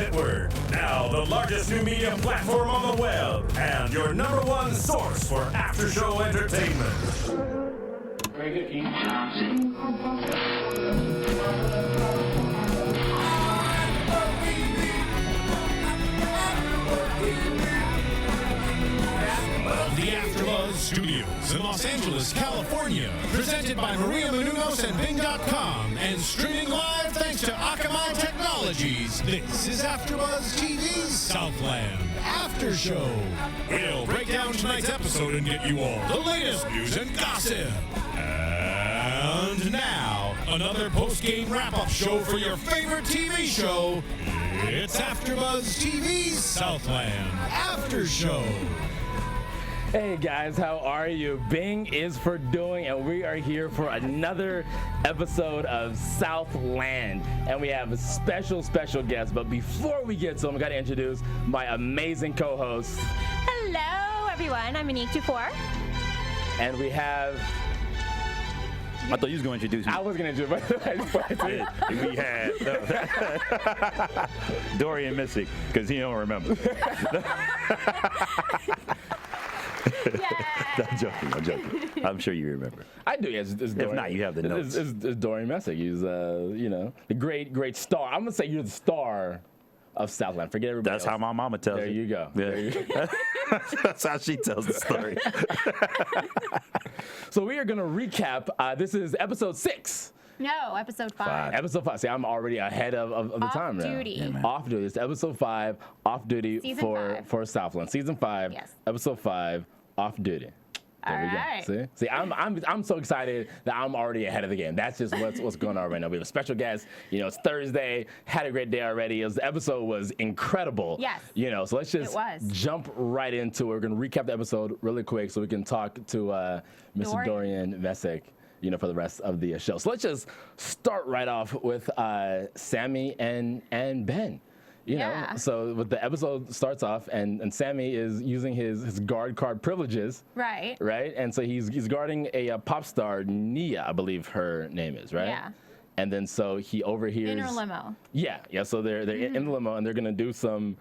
Network, now the largest new media platform on the web, and your #1 source for after-show entertainment. Very good, Keith. The AFTERBUZZ Studios in Los Angeles, California, presented by Maria Menounos and Bing.com, and streaming live thanks to Akamai Technologies. This is AFTERBUZZ TV Southland After Show. We'll break down tonight's episode and get you all the latest news and gossip. And now, another post-game wrap-up show for your favorite TV show. It's AFTERBUZZ TV Southland After Show. Hey guys, how are you? Bing is for doing, and we are here for another episode of Southland. And we have a special guest, but before we get to him, I gotta introduce my amazing co-host. Hello everyone, I'm Anik Dufour. And we have... I thought you was going to introduce me. I was going to introduce him. We had Dorian Missick, because he don't remember. I'm joking. I'm sure you remember. I do, yes. It's If not, you have the notes. It's Dorian Missick. He's, the great star. I'm going to say you're the star of Southland. Forget everybody That's else. how my mama tells it. There you go. Yeah. There you go. That's how she tells the story. So we are going to recap. This is episode 6. No, episode 5. Episode 5. See, I'm already ahead of the time now. Off duty. Yeah, Off duty. It's episode 5, off duty Season 5. for Southland. Season 5, Yes. Episode 5, off duty. There All we right. go. See, I'm so excited that I'm already ahead of the game. That's just what's going on right now. We have a special guest. It's Thursday. Had a great day already. The episode was incredible. Yes. So let's just jump right into it. We're gonna recap the episode really quick so we can talk to Mr. Dorian Missick, for the rest of the show. So let's just start right off with Sammy and Ben. So with the episode starts off, and Sammy is using his guard card privileges. Right. Right, and so he's guarding a pop star, Nia, I believe her name is, right? Yeah. And then so he overhears. In her limo. Yeah. So they're in the limo, and they're gonna do some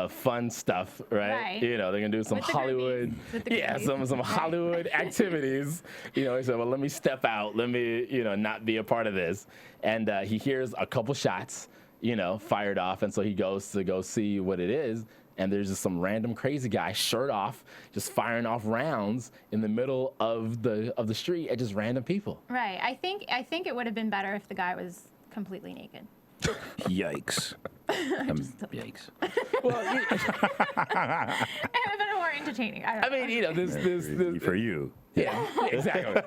fun stuff, right? They're gonna do some With the Hollywood. groupies. With the groupies. some Hollywood activities. He said, well, let me step out. Let me not be a part of this. And he hears a couple shots, fired off, and so he goes to go see what it is, and there's just some random crazy guy, shirt off, just firing off rounds in the middle of the street at just random people. Right. I think it would have been better if the guy was completely naked. Yikes. Yikes. Well, It would have been more entertaining. I don't know. this For you. Yeah, exactly.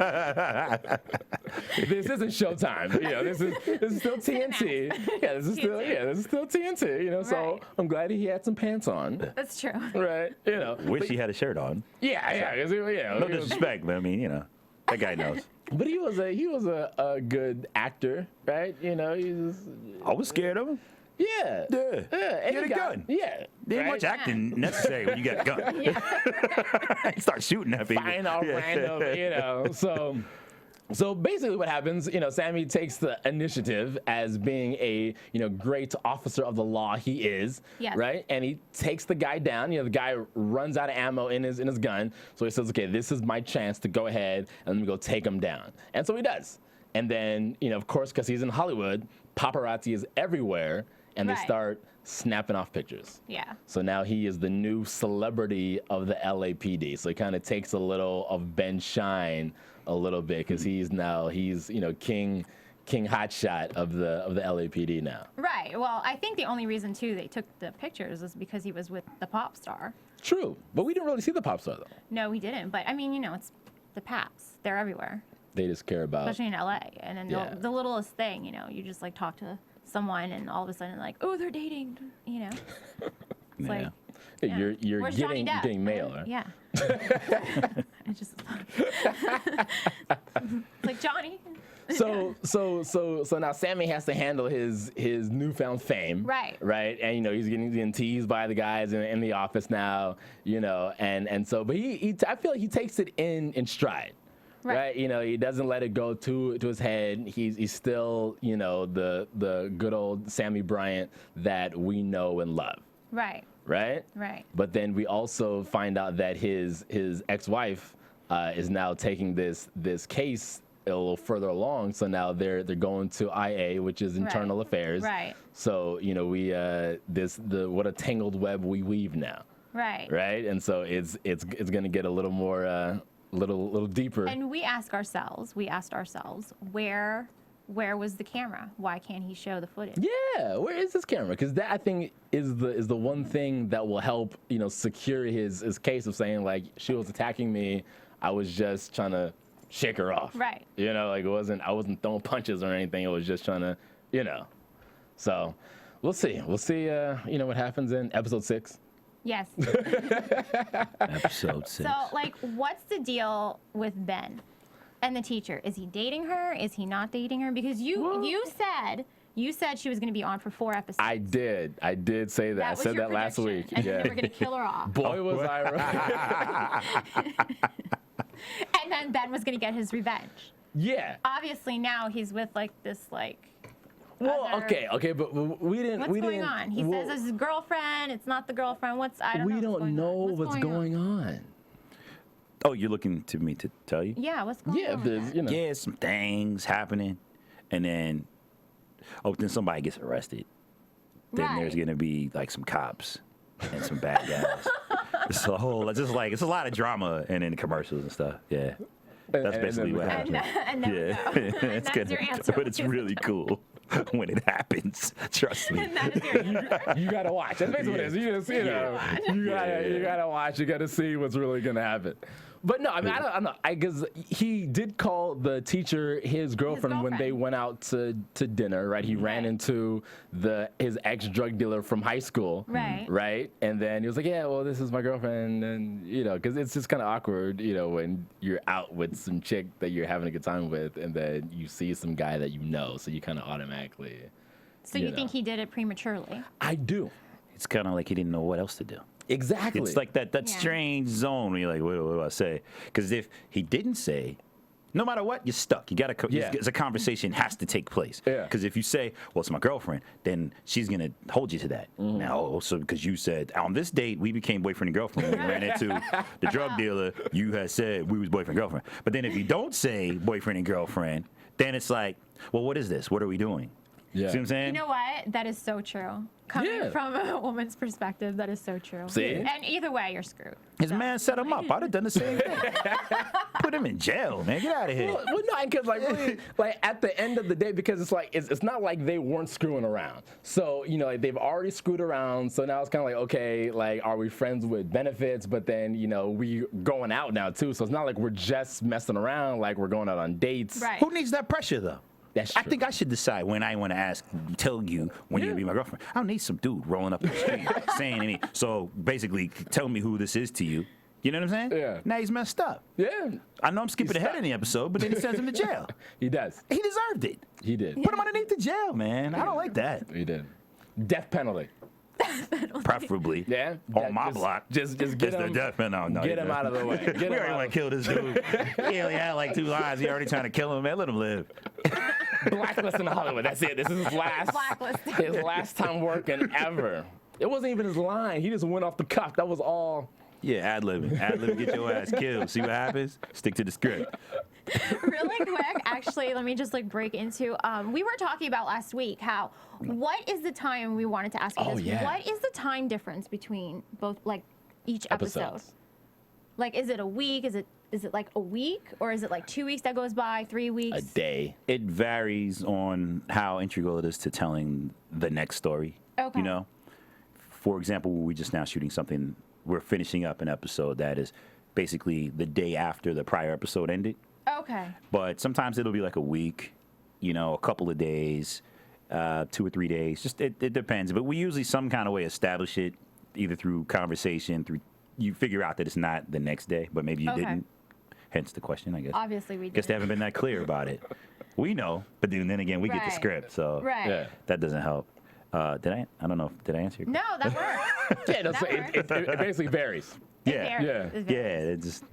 This isn't Showtime. This is still TNT. Yeah, this is still TNT. So Right. I'm glad he had some pants on. That's true. Right. Wish he had a shirt on. Yeah. No disrespect, but I mean, that guy knows. But he was a good actor, right? I was scared of him. Yeah. He had a gun. Yeah. There ain't much acting necessary when you got a gun. You start shooting at people. Find all random, So basically what happens, Sammy takes the initiative as being a, great officer of the law he is, Yes. right? And he takes the guy down. The guy runs out of ammo in his gun. So he says, okay, this is my chance to go ahead and let me go take him down. And so he does. And then, of course, because he's in Hollywood, paparazzi is everywhere, and they start snapping off pictures. Yeah. So now he is the new celebrity of the LAPD. So he kind of takes a little of Ben's shine a little bit, because he's king hotshot of the LAPD now. Right. Well, I think the only reason too they took the pictures is because he was with the pop star. True, but we didn't really see the pop star though. No, we didn't. But I mean, it's the Paps. They're everywhere, They just care about. especially in LA. And then the littlest thing, you just like talk to someone, and all of a sudden like, oh, they're dating. It's like. You're Where's Johnny Depp? getting mail, right? Yeah. It's just like Johnny. So now Sammy has to handle his newfound fame. Right. Right. And he's getting teased by the guys in the office now. And so, but I feel like he takes it in stride. right? You know, he doesn't let it go to his head. He's still, you know, the good old Sammy Bryant that we know and love. Right. Right? Right. But then we also find out that his ex-wife is now taking this case a little further along. So now they're going to IA, which is internal affairs. Right. So, you know, we what a tangled web we weave now. Right. Right? And so it's going to get a little more little deeper. And we asked ourselves, where was the camera? Why can't he show the footage? Yeah, where is this camera? Because that, I think, is the one thing that will help, you know, secure his case of saying, like, she was attacking me. I was just trying to shake her off. Right. You know, like I wasn't throwing punches or anything. I was just trying to, you know. So we'll see. We'll see, you know, what happens in episode 6. Yes. Episode 6. So, like, what's the deal with Ben and the teacher? Is he dating her? Is he not dating her? Because you said she was going to be on for 4 episodes. I did say that. I said that last week. And then they were going to kill her off. Boy, was I right. And then Ben was going to get his revenge. Yeah. Obviously, now he's with, like, this, like... Well, okay, but we didn't. What's going on? He says it's his girlfriend. It's not the girlfriend. I don't know. We don't know what's going on. Oh, you're looking to me to tell you? Yeah, what's going on? Yeah, there's, you know. Yeah, some things happening, and then somebody gets arrested. Then there's gonna be like some cops and some bad guys. It's a lot of drama and then commercials and stuff. Yeah, that's basically what happens. That's your answer. But it's really cool when it happens. Trust me. And that is your answer. You gotta watch. That's basically what it is. You just, you gotta watch. You gotta see what's really gonna happen. But no, I mean, I don't know. Because he did call the teacher his girlfriend when they went out to dinner, right? He ran into his ex-drug dealer from high school, right? And then he was like, yeah, well, this is my girlfriend. And, you know, because it's just kind of awkward, you know, when you're out with some chick that you're having a good time with and then you see some guy that you know, so you kind of automatically. So you think he did it prematurely? I do. It's kind of like he didn't know what else to do. Exactly. It's like that strange zone where you're like, what do I say? Because if he didn't say, no matter what, you're stuck. You got to. It's a conversation has to take place. Because if you say, well, it's my girlfriend, then she's gonna hold you to that. Now, also because you said on this date we became boyfriend and girlfriend. When we ran into the drug dealer. You had said we was boyfriend and girlfriend. But then if you don't say boyfriend and girlfriend, then it's like, well, what is this? What are we doing? Yeah. See what I'm saying? You know what? That is so true. Coming from a woman's perspective, that is so true. See? And either way, you're screwed. His man set him up. I'd have done the same thing. Put him in jail, man. Get out of here. Well, no, because really, like at the end of the day, because it's like it's not like they weren't screwing around. So you know, like, they've already screwed around. So now it's kind of like, okay, like are we friends with benefits? But then you know we going out now too. So it's not like we're just messing around. Like we're going out on dates. Right. Who needs that pressure though? I think I should decide when I want to tell you when you're going to be my girlfriend. I don't need some dude rolling up the street saying to me, so basically tell me who this is to you. You know what I'm saying? Yeah. Now he's messed up. Yeah. I know I'm skipping ahead in the episode, but then he sends him to jail. He does. He deserved it. He did. Put him underneath the jail, man. I don't like that. He did. Death penalty. Preferably. Yeah. On my block. Just get him. The death penalty. No, get him out of the way. We already want to kill this dude. He only had like 2 lines. He already trying to kill him, man. Let him live. Blacklist in Hollywood. That's it. This is his last time working ever. It wasn't even his line. He just went off the cuff. That was all. Yeah, ad-libbing. Ad-libbing, get your ass killed. See what happens? Stick to the script. Really quick, actually, let me just like break into. We were talking about last week how what is the time, we wanted to ask you this. Yeah. What is the time difference between both, like each episode? Episodes. Like, is it a week? Is it like a week, or is it like 2 weeks that goes by, 3 weeks? A day. It varies on how integral it is to telling the next story. Okay. You know, for example, we just now shooting something. We're finishing up an episode that is basically the day after the prior episode ended. Okay. But sometimes it'll be like a week, you know, a couple of days, 2 or 3 days. Just it depends. But we usually some kind of way establish it, either through conversation, through you figure out that it's not the next day, but maybe you didn't. Hence the question, I guess. Obviously, we did. Guess they haven't been that clear about it. We know, but then again, we get the script, so that doesn't help. Did I don't know. Did I answer your question? No, that works. Yeah, no, so it basically varies. Yeah. It varies. Yeah, it just,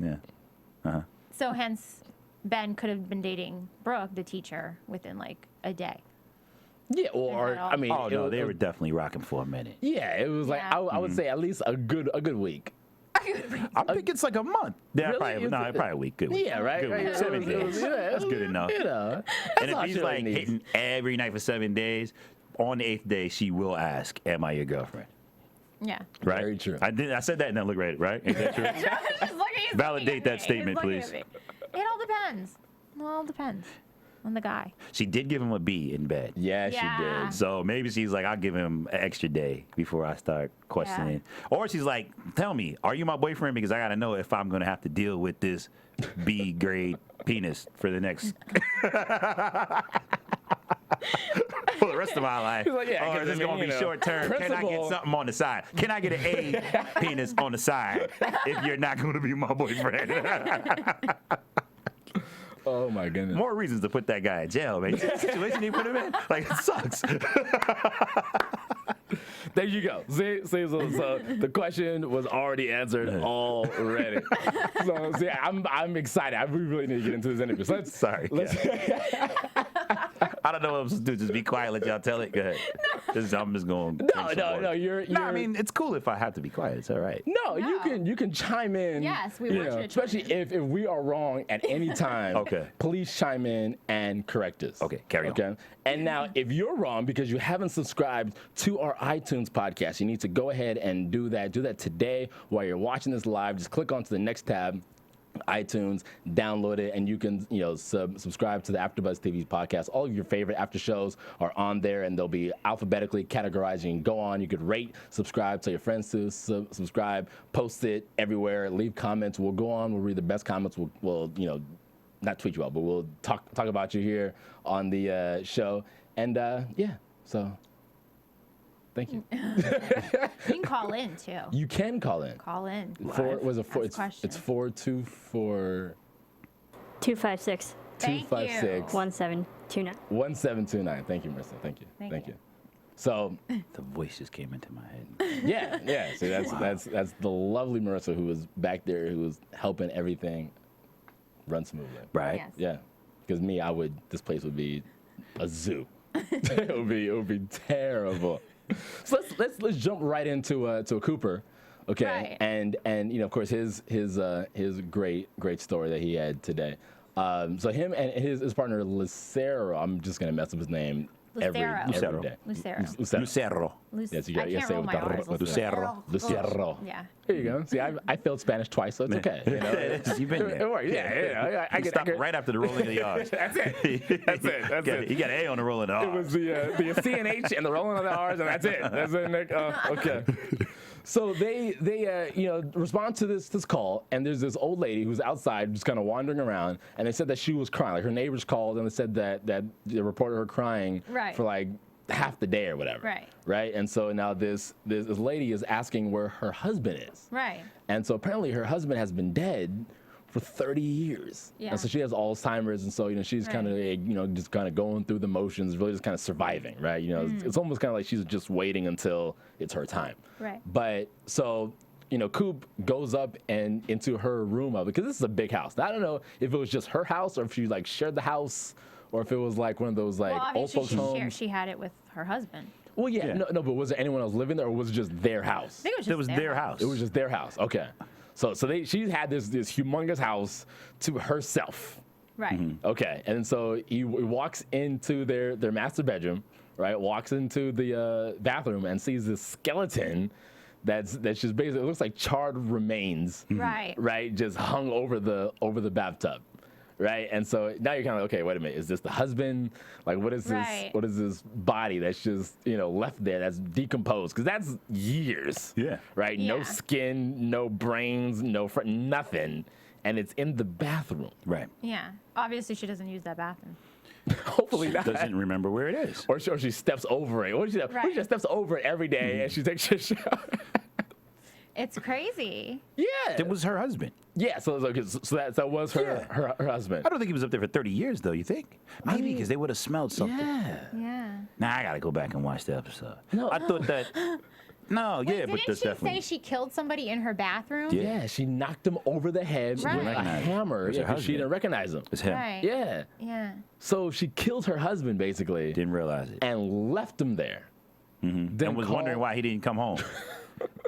So hence Ben could have been dating Brooke, the teacher, within like a day. Yeah, or I mean, oh no, they were definitely rocking for a minute. Yeah, it was like I would say at least a good week. I think it's like a month. Yeah, Really? probably a week. Good week. Yeah, right. Good week. Right. 7 days. That's good enough. You know, And if he's like hitting every night for 7 days, on the 8th day she will ask, "Am I your girlfriend?" Yeah. Right. Very true. I said that and then look right. Right? Ain't that true? Just looking at Validate that statement, He's looking please. at me. It all depends. It all depends on the guy. She did give him a B in bed. Yeah, Yeah. she did. So maybe she's like, I'll give him an extra day before I start questioning. Or she's like, tell me, are you my boyfriend? Because I got to know if I'm going to have to deal with this B grade penis for the next. For the rest of my life. Like, yeah, or is this going to be short term? Can I get something on the side? Can I get an A penis on the side if you're not going to be my boyfriend? Oh my goodness. More reasons to put that guy in jail, man. You see the situation you put him in? Like, it sucks. There you go. See, so the question was already answered already. So see, I'm excited. I really need to get into this interview. So let's I don't know what I'm supposed to do. Just be quiet, let y'all tell it. Go ahead. I'm just going. No. You're. No, I mean it's cool if I have to be quiet. It's all right. No, you can chime in. Yes, we want you to chime especially in. if we are wrong at any time. Okay. Please chime in and correct us. Okay, carry on. Okay. And now, if you're wrong because you haven't subscribed to our iTunes podcast, you need to go ahead and do that. Do that today while you're watching this live. Just click onto the next tab. iTunes, download it, and you can subscribe to the AFTERBUZZ TV podcast. All of your favorite after shows are on there, and they'll be alphabetically categorized. You can go on, you could rate, subscribe, tell your friends to subscribe, post it everywhere, leave comments. We'll go on, we'll read the best comments. We'll not tweet you out, but we'll talk about you here on the show. And so thank you. You can call in too. You can call in. Call in. It's 424 256 Thank 256 1729. 1729. Thank you, Marissa. Thank you. So The voice just came into my head. yeah. So that's the lovely Marissa who was back there, who was helping everything run smoothly. Right. Yes. Yeah. Because this place would be a zoo. it would be terrible. So let's jump right into a Cooper, okay? Right. And of course his great story that he had today. So him and his partner Lucero, I'm just gonna mess up his name every day. Lucero. Yes, you got to say it with the R. Lucero. Lucero. Yeah. There you go. See, I failed Spanish twice, so it's okay. You've been there. It works. Yeah. I Stopped right after the rolling of the R's. That's it. You got an A on the rolling of the It R's. was the C and H and the rolling of the R's, and that's it. That's it, Nick. Okay. So they respond to this call, and there's this old lady who's outside just kind of wandering around, and they said that she was crying. Like her neighbors called and they said that they reported her crying for like half the day or whatever. Right. And so now this lady is asking where her husband is. Right. And so apparently her husband has been dead for 30 years. Yeah. And so she has Alzheimer's, and so she's kind of just kind of going through the motions, really just kind of surviving, right? It's almost kind of like she's just waiting until it's her time. Right. But so Coop goes up and into her room because this is a big house. Now, I don't know if it was just her house or if she like shared the house or if it was like one of those like old folks homes. She had it with her husband. Well, yeah. No, but was there anyone else living there, or was it just their house? I think it was just their house. It was just their house. Okay. So she had this humongous house to herself. Right. Mm-hmm. Okay. And so he walks into their master bedroom, right? Walks into the bathroom and sees this skeleton that's just basically, it looks like charred remains. Right. Right? Just hung over the bathtub. Right. And so now you're kind of like, okay, wait a minute. Is this the husband? Like, what is this? Right. What is this body that's just, left there that's decomposed? Because that's years. Yeah. Right. Yeah. No skin, no brains, nothing. And it's in the bathroom. Right. Yeah. Obviously, she doesn't use that bathroom. Hopefully not. Doesn't remember where it is. Or she steps over it. Or she just steps over it every day and she takes a shower. It's crazy. Yeah. It was her husband. Yeah, so that was her husband. I don't think he was up there for 30 years, though. You think? Maybe because they would have smelled something. Yeah. Yeah. Nah, I gotta go back and watch the episode. No. I thought that No, Wait, yeah, but didn't that's she definitely. say she killed somebody in her bathroom? Yeah, she knocked him over the head Right. with a Recognize him. hammer. It was her Yeah, 'cause she husband. didn't recognize him. It's him. Right. Yeah. Yeah. So she killed her husband basically Didn't realize it. and left him there. Then And was wondering why he didn't come home.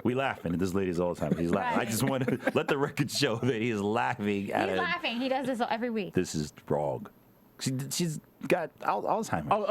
We laughing at this lady's all the time. He's laughing. I Right. just want to let the record show that he is laughing at He's it. laughing. He does this every week. This is wrong. She's got Alzheimer's. Oh,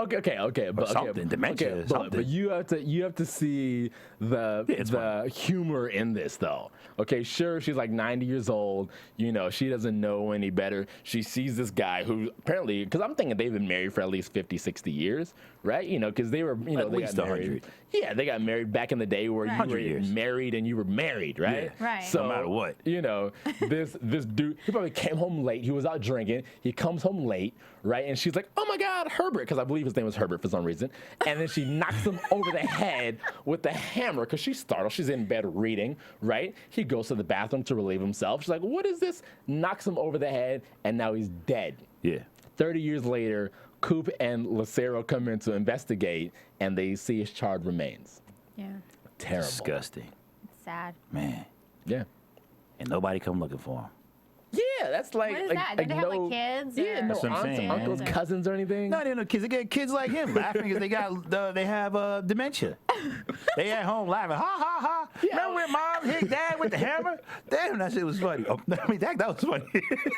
okay, but something, dementia, okay, something. But you have to see it's the humor in this though. Okay, sure, she's like 90 years old. You know, she doesn't know any better. She sees this guy who apparently, because I'm thinking they've been married for at least 50, 60 years, right? You know, because they were, you know, At they least got married. 100. Yeah, they got married back in the day where Right. you 100 were years. married and you were married, right? Yeah. Right. So, No matter what. You know, this dude, he probably came home late. He was out drinking. He comes home late, right? And she's like, "Oh my God, Herbert," because I believe his name was Herbert for some reason. And then she knocks him over the head with the hammer because she's startled. She's in bed reading, right? He goes to the bathroom to relieve himself. She's like, "What is this?" Knocks him over the head, and now he's dead. Yeah. 30 years later, Coop and Lucero come in to investigate, and they see his charred remains. Yeah. Terrible. Disgusting. It's sad. Man. Yeah. And nobody come looking for him. Yeah, that's like. What is like, that? like Do they have, like, no, kids, Yeah, or- no That's what I'm aunts, saying, uncles, man. cousins, or anything. No, they don't know kids. They get kids like him laughing because they have dementia. They at home laughing, ha ha ha. Remember when mom hit dad with the hammer? Damn, that shit was funny. Oh, I mean, that was funny.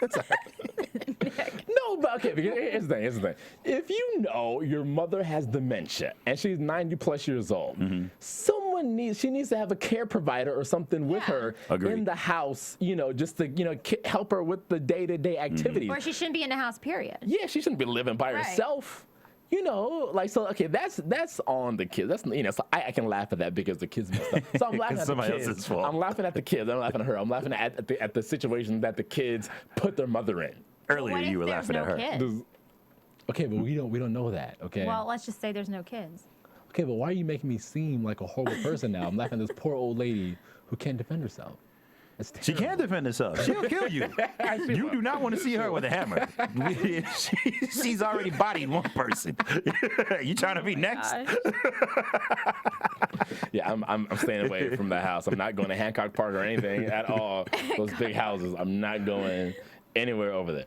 That's all right. No, but okay, because here's the thing. If you know your mother has dementia and she's 90 plus years old, she needs to have a care provider or something with Yeah. her Agreed. in the house, you know, just to, you know, help her with the day-to-day activities. Or she shouldn't be in the house, period. Yeah, she shouldn't be living by Right. herself. You know, like, so, okay, that's on the kids. That's, you know, so I can laugh at that because the kids messed up. So I'm laughing at the somebody kids. else's fault. I'm laughing at the kids. I'm laughing at her. I'm laughing at the situation that the kids put their mother in. Earlier, What if you were there's laughing no at her. kids? Okay, but we don't know that, okay? Well, let's just say there's no kids. Okay, but why are you making me seem like a horrible person now? I'm laughing at this poor old lady who can't defend herself. That's She terrible. can't defend herself. She'll kill you. You do not want to see her with a hammer. She's already bodied one person. You trying to be next? Gosh. Yeah, I'm staying away from the house. I'm not going to Hancock Park or anything at all. Those big houses. I'm not going anywhere over there.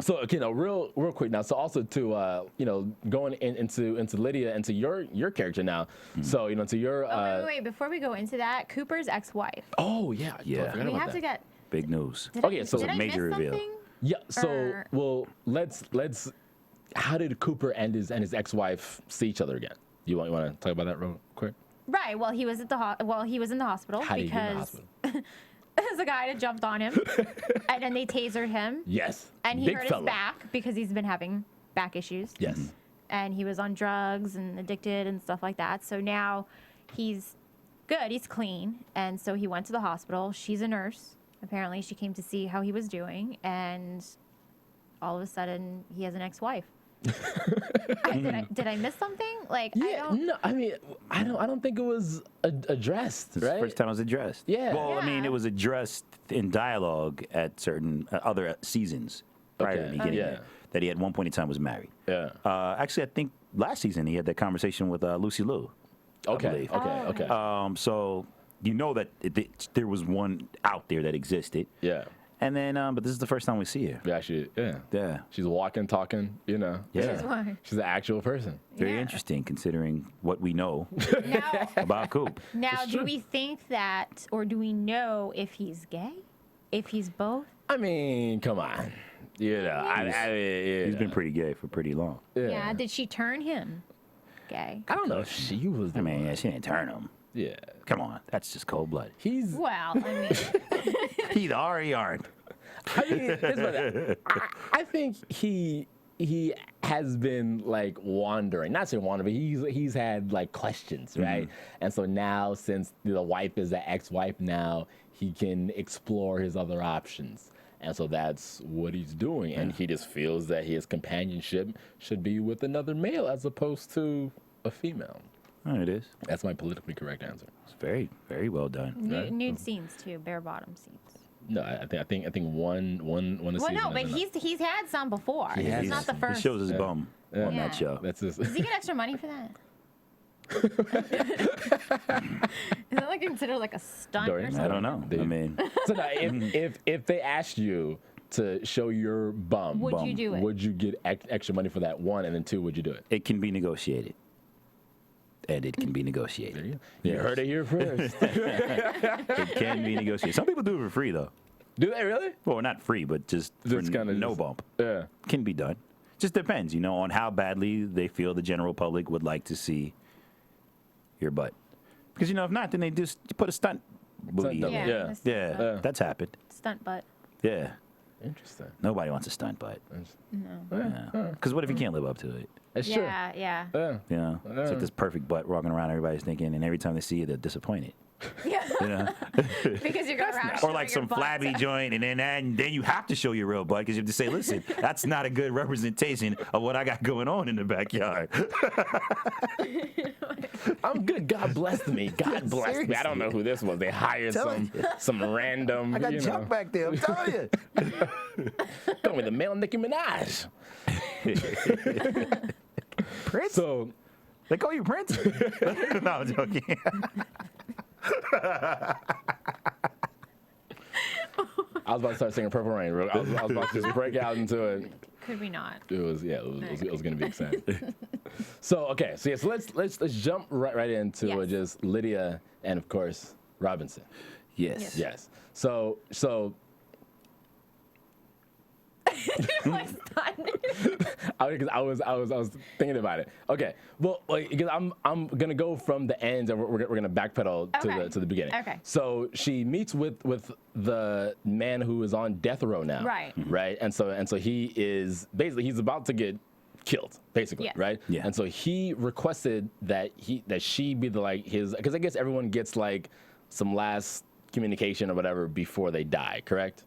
So, okay, now real quick now. So also to you know, going into Lydia, into your character now. So, you know, to your Wait. Before we go into that, Cooper's ex-wife. oh yeah, I Yeah. forgot We about have to that. get. Big news. Okay, so did I major miss reveal. something? Yeah. So, Or- well, let's. How did Cooper and his ex-wife see each other again? You want to talk about that real quick? Right. Well, he was at the he was in the hospital How did he get in the because hospital? there's a guy that jumped on him, and then they tasered him, Yes. and he Big hurt fella. his back because he's been having back issues. Yes. And he was on drugs and addicted and stuff like that. So now he's good. He's clean, and so he went to the hospital. She's a nurse. Apparently, she came to see how he was doing, and all of a sudden, he has an ex-wife. Did I miss something? Like, I Yeah. don't. No, I mean, I don't think it was addressed. This is the Right. first time it was addressed. Yeah. Well, I mean, Yeah. it was addressed in dialogue at certain other seasons prior to Okay. the beginning. Yeah. That he at one point in time was married. Yeah. Actually, I think last season he had that conversation with Lucy Liu. I Okay. believe. Okay. So you know that there was one out there that existed. Yeah. And then, but this is the first time we see her. Yeah. Yeah. Yeah. She's walking, talking. You know. Yeah. She's one. She's an actual person. Very Yeah. interesting considering what we know Now, about Coop. now, do we think that, or do we know if he's gay? If he's both? I mean, come on. You know, yeah. He's been pretty gay for pretty long. Yeah. Did she turn him gay? I don't know if she was the I mean, one. yeah, she didn't turn him. Yeah. Come on, that's just cold blood. He's. Well, I mean, Either are or he aren't. I mean, here's what I think he has been like wandering. Not saying wandering, but he's had like questions, right? And so now, since the wife is the ex-wife, now he can explore his other options. And so that's what he's doing. And he just feels that his companionship should be with another male as opposed to a female. Oh, it is. That's my politically correct answer. It's very, very well done. nude scenes too, bare bottom scenes. No, I think one a Well, season. no, but is enough. he's had some before. He has It's not the some. first. He shows his bum on Yeah. that show. That's just. Does he get extra money for that? Is that like considered like a stunt or Dorian? something? I don't know. I mean, So now, if they asked you to show your bum, Would you do it? would you get extra money for that? One, and then two, would you do it? it can be negotiated. And it can be negotiated. You heard it here first. It can be negotiated. Some people do it for free, though. Do they really? Well, not free, but just for kinda no just- bump. Yeah. Can be done. Just depends, you know, on how badly they feel the general public would like to see your butt. Because, you know, if not, then they just put a stunt booty. double. in. Yeah. that's Yeah, stunt- that's happened. Stunt butt. Yeah. Interesting. Nobody wants a stunt butt. No. Because what if you can't live up to it? That's true. Yeah, yeah. Yeah. You know, it's like this perfect butt walking around, everybody's thinking, and every time they see it, they're disappointed. Yeah. You know? Because you're going around Or showing like your some butt. flabby joint, and then you have to show your real butt because you have to say, listen, that's not a good representation of what I got going on in the backyard. I'm good. God blessed me. God blessed me. I don't know who this was. They hired Telling some random. I got you junk know, back there, I'm telling you. Call me the male Nicki Minaj. Prince? So They call you Prince? No, I'm joking. I was about to start singing Purple Rain. I was about to just break out into it. Could we not? It was going to be exciting. So okay, so yes, let's jump right into Yes. just Lydia and of course Robinson. Yes. Yes. So Like stunned. I was thinking about it. Okay, well, like, because I'm gonna go from the end and we're gonna backpedal Okay. to the beginning. Okay. So she meets with the man who is on death row now. Right. Right. And so he is basically he's about to get killed basically. Yes. Right. Yeah. And so he requested that she be the like his because I guess everyone gets like some last communication or whatever before they die. Correct.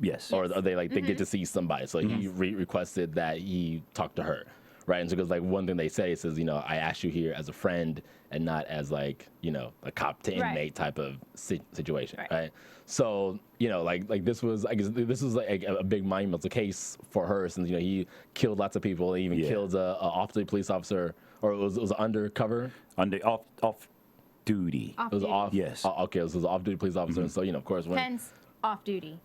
Yes. Or are they like they get to see somebody? So he requested that he talk to her, right? And so because like one thing they say says, you know, I asked you here as a friend and not as like you know a cop to Right. inmate type of situation, Right. right? So you know like this was I guess this was like a big monumental case for her since you know he killed lots of people. He even Yeah. killed a off-duty police officer, or it was undercover. Off duty. Off It was duty. off. Yes. Okay, so it was an off-duty police officer, and so you know of course when Hence, off duty.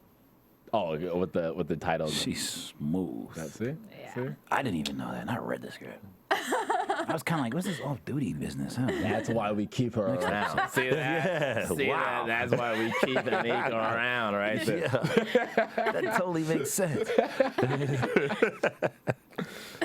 with the title. She's smooth. See? Yeah. See? I didn't even know that, and I read this script. I was kind of like, what's this off-duty business, huh? That's why we keep her around. See that? Yeah, See wow. that? That's why we keep Anik around, right? there. Yeah, that totally makes sense.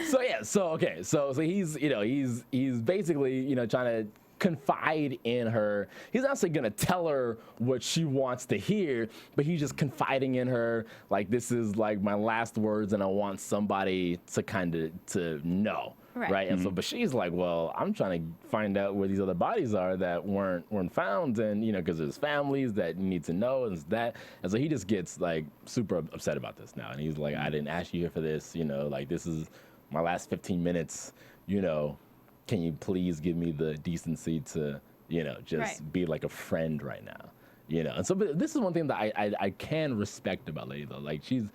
So yeah, so he's you know he's basically you know trying to confide in her. He's not saying gonna tell her what she wants to hear, but he's just confiding in her like this is like my last words and I want somebody to kind of to know. Right. And so but she's like, well, I'm trying to find out where these other bodies are that weren't found, and you know because there's families that need to know and that, and so he just gets like super upset about this now, and he's like, I didn't ask you here for this, you know, like this is my last 15 minutes, you know, can you please give me the decency to, you know, just Right. be like a friend right now, you know? And so but this is one thing that I can respect about Lady though. Like she's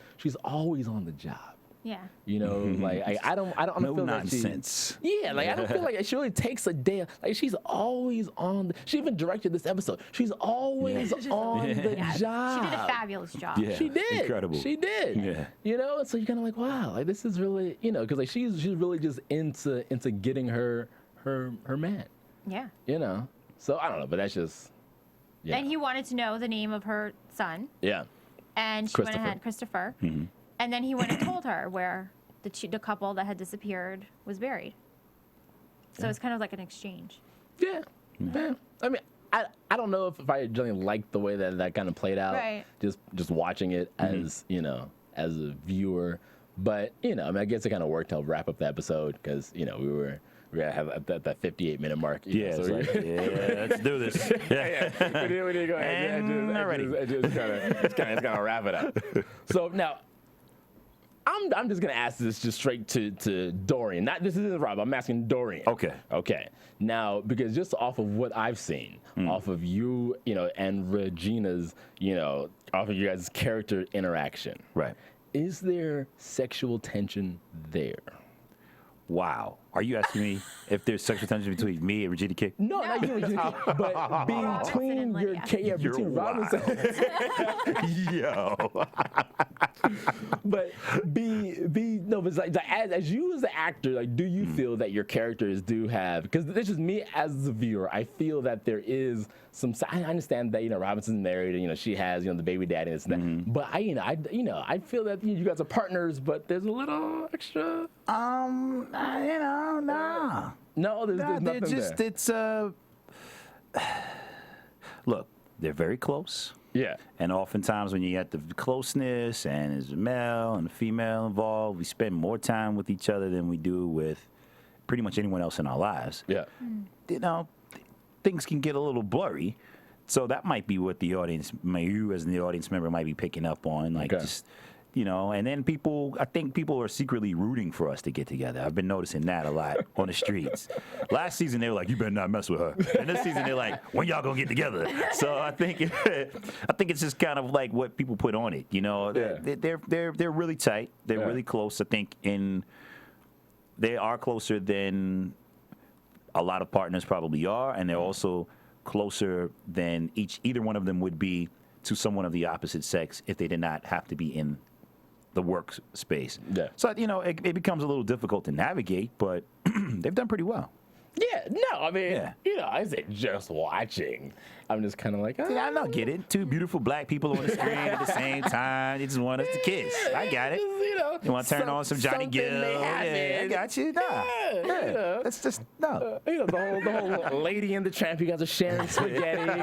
always on the job, Yeah. you know, like I don't No feel nonsense. Like yeah, like I don't feel like she really takes a day. Like she's always on. She even directed this episode. She's always She's on always- the Yeah, job. She did a fabulous job. Yeah. She did. Incredible. She did. Yeah. You know, and so you're kind of like, wow, like this is really, you know, because like she's really just into getting her man. Yeah. You know, so I don't know, but that's just. Yeah. And he wanted to know the name of her son, Yeah. and she went ahead, Christopher. Christopher, and then he went and told her where the couple that had disappeared was buried. So it's kind of like an exchange. Yeah. Yeah. I mean, I don't know if I generally liked the way that kind of played out. Right. Just watching it as you know as a viewer, but you know, I mean, I guess it kind of worked to wrap up the episode because you know we gotta have that 58-minute mark. You Yeah, know, it's so like, yeah, let's do this. Yeah. we need to go ahead and just kind of wrap it up. So now, I'm just gonna ask this just straight to Dorian. Not this isn't Rob. I'm asking Dorian. Okay. Okay. Now, because just off of what I've seen, off of you, you know, and Regina's, you know, off of you guys' character interaction, Right. is there sexual tension there? Wow. Are you asking me if there's sexual tension between me and Regina King? No, not you, but between your between Robinson. Yo. But no, but it's like as you as the actor, like, do you feel that your characters do have? Because this is me as the viewer. I feel that there is some. I understand that Robinson's married and she has the baby daddy and this and that. But I feel that you guys are partners, but there's a little extra. Nah. No, there's nothing just there. It's look, they're very close. Yeah. And oftentimes when you get the closeness and there's a male and a female involved, we spend more time with each other than we do with pretty much anyone else in our lives. Yeah. Things can get a little blurry. So that might be what the audience, you as the audience member might be picking up on. Like just, and then I think people are secretly rooting for us to get together. I've been noticing that a lot on the streets. Last season, they were like, you better not mess with her. And this season, they're like, when y'all gonna get together? So I think it's just kind of like what people put on it. They're really tight. They're really close. I think they are closer than a lot of partners probably are. And they're also closer than either one of them would be to someone of the opposite sex if they did not have to be in the workspace. Yeah. So, it becomes a little difficult to navigate, but they've done pretty well. Yeah, no, I mean, I say just watching. I'm just kind of like, I don't get it. Two beautiful black people on the screen at the same time. They just want us to kiss. I got it. You want to turn on some Johnny Gill? Yeah, I got you. That's just no. The whole Lady and the Tramp. You guys are sharing spaghetti.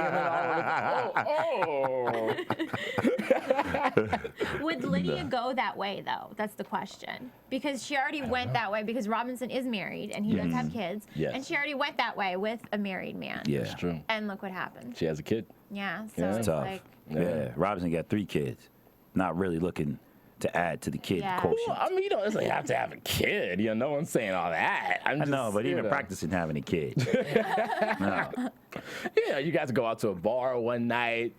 Would Lydia go that way though? That's the question. Because she already went that way because Robinson is married and he does have kids. Yes. And she already went that way with a married man. Yeah, That's true. And look what happened. She has a kid. Yeah, so Yeah. it's Tough. like Yeah, Robinson got 3 kids. Not really looking to add to the kid quotient. Well, I mean, you don't necessarily have to have a kid. No one's saying all that. I know, but even practicing having a kid. No. You guys go out to a bar one night,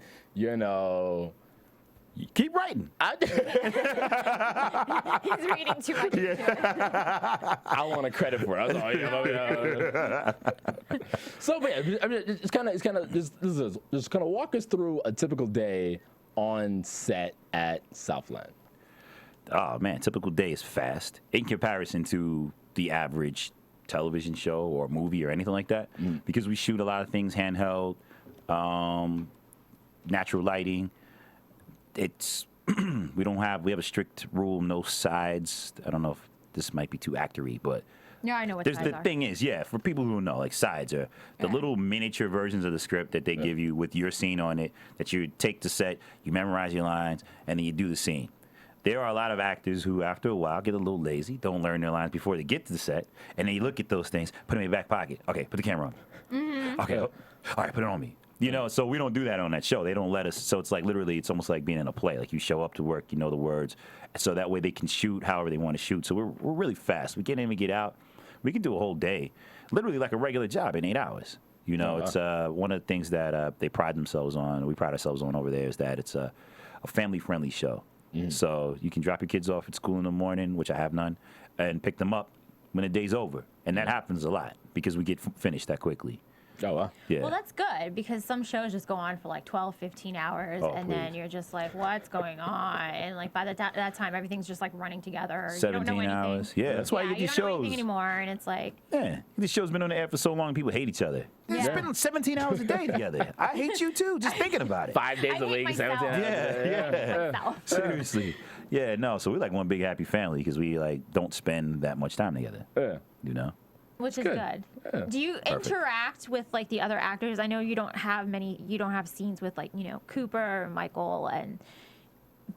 Keep writing. he's reading too much into it. I want a credit for it. So, but yeah, I mean, just kind of walk us through a typical day on set at Southland. Oh man, typical day is fast in comparison to the average television show or movie or anything like that, because we shoot a lot of things handheld, natural lighting. It's we have a strict rule, no sides. I don't know if this might be too actory, but Yeah, I know what there's sides the are. thing is, for people who know, like sides are the little miniature versions of the script that they give you with your scene on it, that you take to set, you memorize your lines, and then you do the scene. There are a lot of actors who, after a while, get a little lazy, don't learn their lines before they get to the set, and then you look at those things, put them in your back pocket. Okay, put the camera on. Okay, all right, put it on me. So we don't do that on that show. They don't let us. So it's like literally, it's almost like being in a play. Like you show up to work, you know the words, so that way they can shoot however they want to shoot. So we're really fast. We get in, we get out. We can do a whole day, literally like a regular job in 8 hours. It's one of the things that they pride themselves on. We pride ourselves on over there is that it's a family-friendly show. So you can drop your kids off at school in the morning, which I have none, and pick them up when the day's over. And that happens a lot because we get finished that quickly. Oh, wow. Yeah. Well, that's good because some shows just go on for like 12, 15 hours, and then you're just like, what's going on? And like by that time, everything's just like running together. 17 you don't know anything. hours. Yeah, that's why you get these don't know shows. anything anymore, and it's like, This show's been on the air for so long, people hate each other. They spend 17 hours a day together. I hate you too, just thinking about it. 5 days I a hate week, myself. 17 hours. myself. Seriously. Yeah, no, so we're like one big happy family because we like don't spend that much time together. Which is good. Yeah. Do you interact with like the other actors? I know you don't have scenes with like, Cooper, Michael, and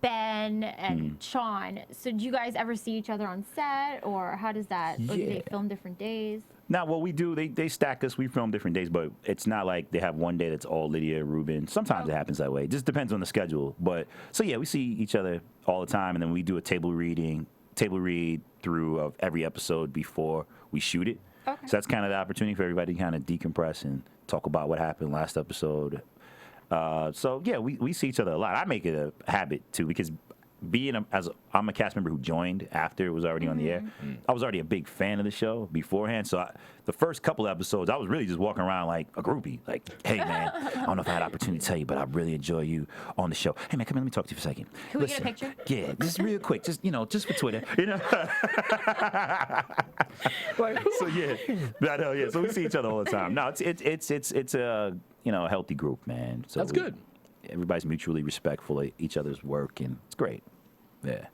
Ben and Sean. So do you guys ever see each other on set, or how does that, or do they film different days? Now, what we do, they stack us. We film different days, but it's not like they have one day that's all Lydia, Ruben. Sometimes it happens that way. It just depends on the schedule. But so yeah, we see each other all the time, and then we do a table read through of every episode before we shoot it. Okay. So that's kind of the opportunity for everybody to kind of decompress and talk about what happened last episode. So yeah, we see each other a lot. I make it a habit too because I'm a cast member who joined after it was already on the air. I was already a big fan of the show beforehand. So the first couple episodes, I was really just walking around like a groupie. Like, hey, man, I don't know if I had an opportunity to tell you, but I really enjoy you on the show. Hey, man, come in, let me talk to you for a second. Can we get a picture? Yeah, just real quick. Just, just for Twitter, So, yeah. I know, yeah. So we see each other all the time. No, it's a, a healthy group, man. So That's good. Everybody's mutually respectful of each other's work, and it's great. Yeah.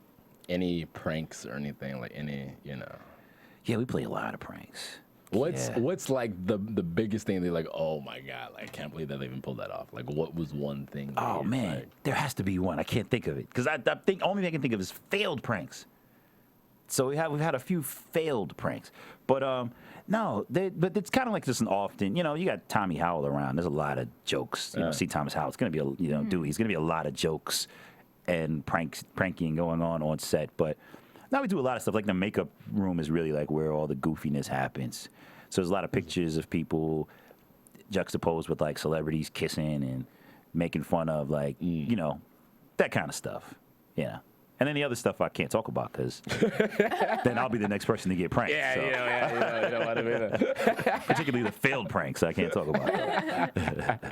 Any pranks or anything, like any, Yeah, we play a lot of pranks. What's like the biggest thing they're like, oh my God, like, I can't believe that they even pulled that off. Like, what was one thing? Oh, man. Like, there has to be one. I can't think of it. Because I think only thing I can think of is failed pranks. So we've had a few failed pranks. But no, but it's kind of like this often, you got Tommy Howell around. There's a lot of jokes. See Thomas Howell. It's going to be, Dewey. It's going to be a lot of jokes and pranking going on set. But now we do a lot of stuff. Like the makeup room is really like where all the goofiness happens. So there's a lot of pictures of people juxtaposed with like celebrities kissing and making fun of like, that kind of stuff. Yeah. And then the other stuff I can't talk about because then I'll be the next person to get pranked. Yeah, so. you know what I mean? Particularly the failed pranks I can't talk about.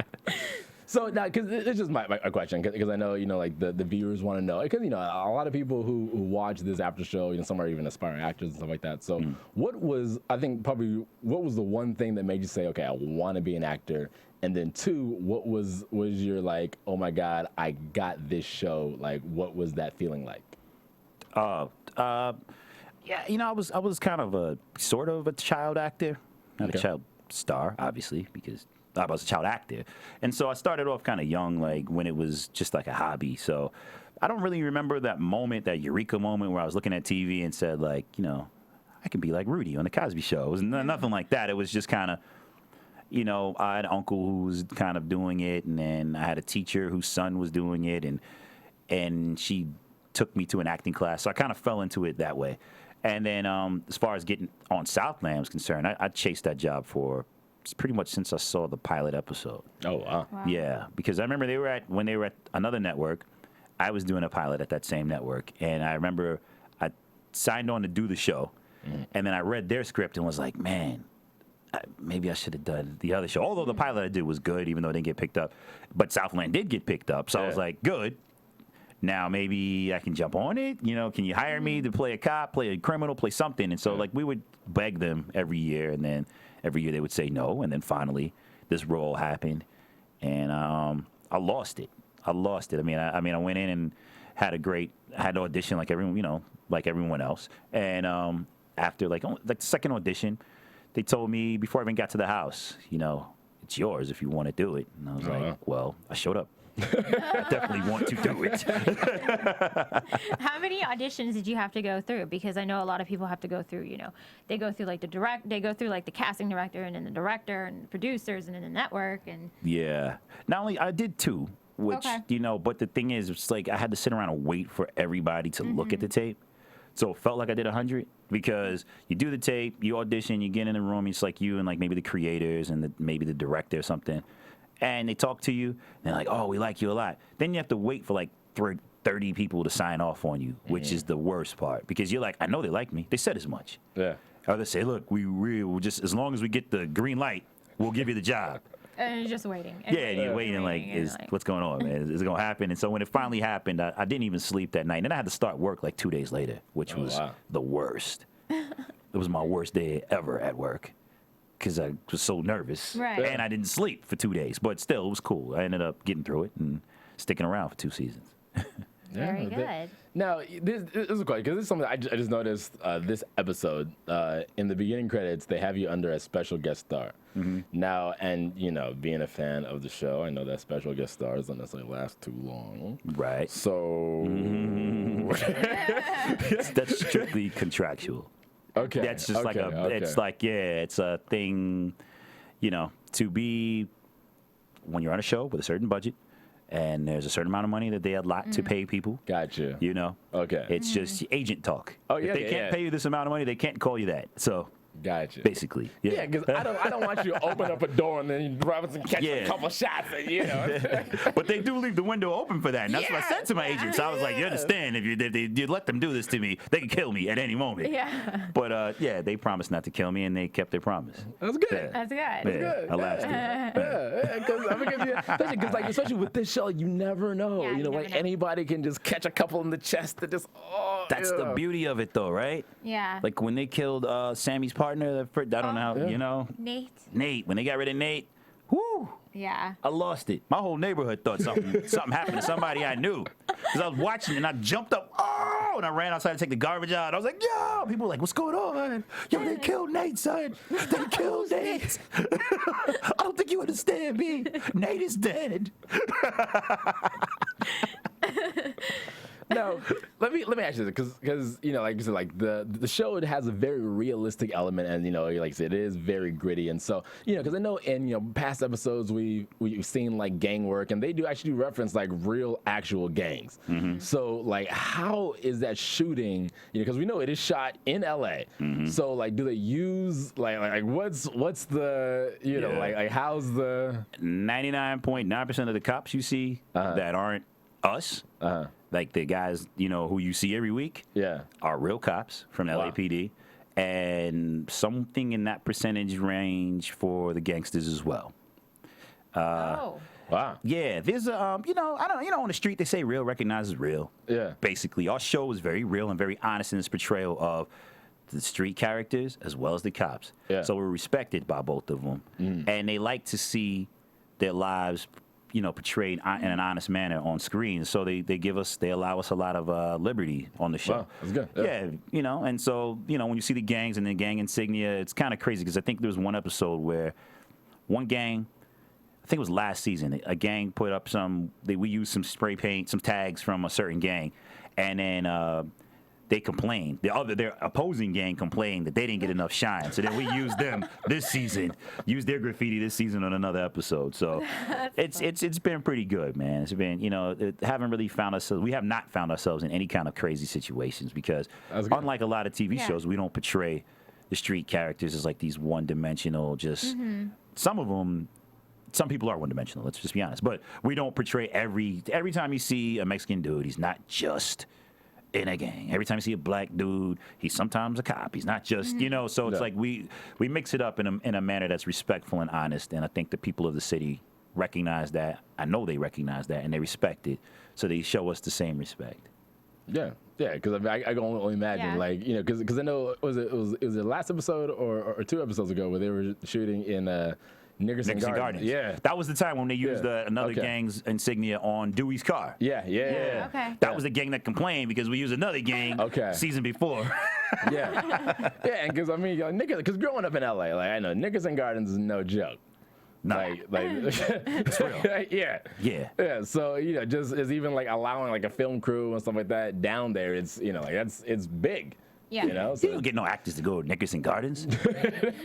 So now, because it's just my question, because I know, like the viewers want to know, because, a lot of people who watch this after show, some are even aspiring actors and stuff like that. So what was the one thing that made you say, okay, I want to be an actor? And then two, what was your like, oh my God, I got this show? Like, what was that feeling like? Yeah, I was kind of a sort of a child actor, not a child star, obviously, because I was a child actor. And so I started off kind of young, like when it was just like a hobby. So I don't really remember that moment, that eureka moment where I was looking at TV and said like, I can be like Rudy on the Cosby Show. It was nothing like that. It was just kind of, I had an uncle who was kind of doing it, and then I had a teacher whose son was doing it, and she took me to an acting class. So I kind of fell into it that way. And then as far as getting on Southland was concerned, I chased that job for pretty much since I saw the pilot episode. Oh, wow. Yeah, because I remember when they were at another network, I was doing a pilot at that same network, and I remember I signed on to do the show, and then I read their script and was like, man, maybe I should have done the other show. Although the pilot I did was good, even though it didn't get picked up. But Southland did get picked up, so I was like, good. Now maybe I can jump on it. Can you hire me to play a cop, play a criminal, play something? And so like we would beg them every year, and then every year they would say no. And then finally this role happened, and I lost it. I mean, I went in and had an audition like everyone, like everyone else. And after like the second audition, they told me before I even got to the house, it's yours if you want to do it. And I was like, well, I showed up. I definitely want to do it. How many auditions did you have to go through? Because I know a lot of people have to go through, they go through like the casting director, and then the director and the producers, and then the network. And yeah, not only I did two, which but the thing is, it's like I had to sit around and wait for everybody to look at the tape. So it felt like I did 100 because you do the tape, you audition, you get in the room, it's like you and like maybe the creators and maybe the director or something, and they talk to you, and they're like, oh, we like you a lot. Then you have to wait for like 30 people to sign off on you, which is the worst part because you're like, I know they like me. They said as much. Yeah. Or they say, look, we'll just, as long as we get the green light, we'll give you the job. And you're just waiting. And you're waiting like, what's going on, man? Is it going to happen? And so when it finally happened, I didn't even sleep that night. And then I had to start work like 2 days later, which was the worst. It was my worst day ever at work because I was so nervous. Right. And I didn't sleep for 2 days. But still, it was cool. I ended up getting through it and sticking around for 2 seasons. Very good. Now, this is a question, because this is something I just noticed this episode. In the beginning credits, they have you under a special guest star. Now, and, being a fan of the show, I know that special guest stars don't necessarily last too long. Right. So... That's strictly contractual. Okay. That's just it's a thing, to be, when you're on a show with a certain budget, and there's a certain amount of money that they allot to pay people. Gotcha. Okay. It's just agent talk. Oh, yeah. If they can't pay you this amount of money, they can't call you that. So Gotcha. Basically. Yeah, because I don't want you to open up a door and then Robinson catches a couple shots, and, you know. But they do leave the window open for that, and that's what I said to my agent. So I was like, you understand, if you let them do this to me, they can kill me at any moment. Yeah. But yeah, they promised not to kill me, and they kept their promise. That's good. Yeah. That's good. Yeah, I lasted. Because especially with this show, you never know. Yeah, you know, you like never know. anybody can just catch a couple in the chest and just, That's the beauty of it, though, right? Yeah. Like when they killed Sammy's partner, I don't know how, you know. Nate. When they got rid of Nate, whoo, Yeah. I lost it. My whole neighborhood thought something happened to somebody I knew. Because I was watching and I jumped up, and I ran outside to take the garbage out. I was like, yo, people were like, what's going on? Yo, they killed Nate, son. They killed Nate. I don't think you understand me. Nate is dead. No, let me ask you this, because you know, like you said, like the show has a very realistic element, and you know, like I said, it is very gritty, and so you know, because I know in past episodes we've seen like gang work, and they do actually reference like real actual gangs. Mm-hmm. So like, how is that shooting? You know, because we know it is shot in L.A. Mm-hmm. So like, do they use like what's the know like how's the 99.9% of the cops you see that aren't us. Like the guys, who you see every week, are real cops from LAPD, and something in that percentage range for the gangsters as well. Wow. Yeah, there's on the street they say real recognizes real. Yeah. Basically, our show is very real and very honest in its portrayal of the street characters as well as the cops. Yeah. So we're respected by both of them, and they like to see their lives portrayed in an honest manner on screen. So they allow us a lot of liberty on the show. Wow, that's good. Yeah, and so, when you see the gangs and the gang insignia, it's kind of crazy because I think there was one episode where one gang, I think it was last season, a gang put up we used some spray paint, some tags from a certain gang, and then they complained. Their opposing gang complained that they didn't get enough shine. So then we used them this season, used their graffiti this season on another episode. So it's been pretty good, man. It's been, we have not found ourselves in any kind of crazy situations because unlike a lot of TV shows, we don't portray the street characters as like these one-dimensional, just some people are one-dimensional, let's just be honest. But we don't portray every time you see a Mexican dude, he's not just in a gang. Every time you see a black dude, he's sometimes a cop. He's not just, so it's like we mix it up in a manner that's respectful and honest, and I think the people of the city recognize that. I know they recognize that, and they respect it, so they show us the same respect. Yeah, because I can only imagine, because I know was it the last episode or 2 episodes ago where they were shooting in Nickerson Gardens. Yeah, that was the time when they used another gang's insignia on Dewey's car. Yeah. Okay. That was the gang that complained because we used another gang season before. and because because growing up in LA, like I know Nickerson Gardens is no joke. No. It's real. Yeah. So just as even like allowing like a film crew and stuff like that down there, it's it's big. Yeah. So you don't get no actors to go to Nickerson Gardens.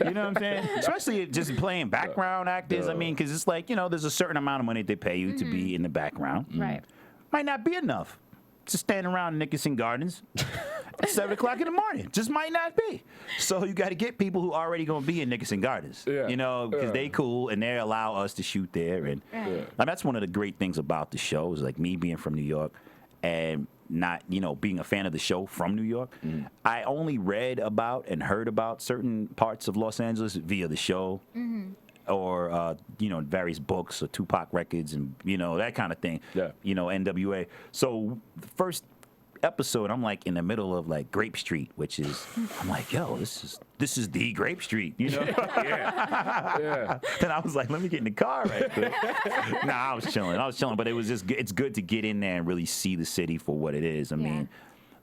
You know what I'm saying? Especially just playing background actors. I mean, because it's like, there's a certain amount of money they pay you to be in the background. Right. Might not be enough to stand around Nickerson Gardens at 7 o'clock in the morning. Just might not be. So you got to get people who are already going to be in Nickerson Gardens. Yeah. Because they cool and they allow us to shoot there. And that's one of the great things about the show is like me being from New York and not, being a fan of the show from New York. I only read about and heard about certain parts of Los Angeles via the show or, various books or Tupac records and, that kind of thing. Yeah. NWA. So the first episode, I'm like in the middle of like Grape Street, which is, I'm like, yo, this is the Grape Street, Yeah. Then I was like, let me get in the car right quick. I was chilling, but it was just, it's good to get in there and really see the city for what it is. I mean,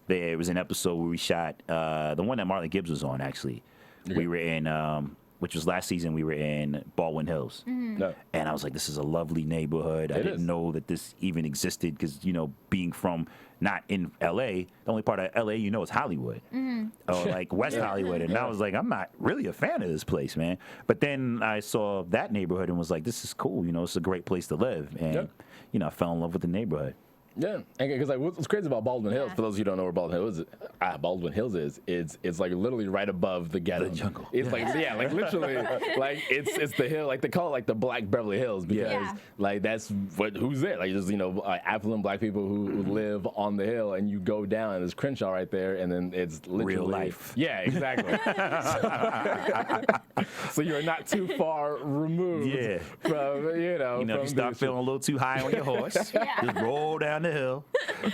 there was an episode where we shot, the one that Marlon Gibbs was on, actually. Okay. We were in, which was last season, we were in Baldwin Hills. No. And I was like, this is a lovely neighborhood. I didn't know that this even existed because, being from not in L.A., the only part of L.A. is Hollywood. Or like West Hollywood. And I was like, I'm not really a fan of this place, man. But then I saw that neighborhood and was like, this is cool. It's a great place to live. And, I fell in love with the neighborhood. Yeah, because like what's crazy about Baldwin Hills, for those of you who don't know where Baldwin Hills is, it's like literally right above the ghetto. The jungle. It's like like literally like it's the hill, like they call it like the Black Beverly Hills because like that's who's there, like just affluent black people who live on the hill, and you go down and there's Crenshaw right there, and then it's literally real life. Yeah, exactly. So you're not too far removed from if you start feeling a little too high on your horse, just roll down the hill,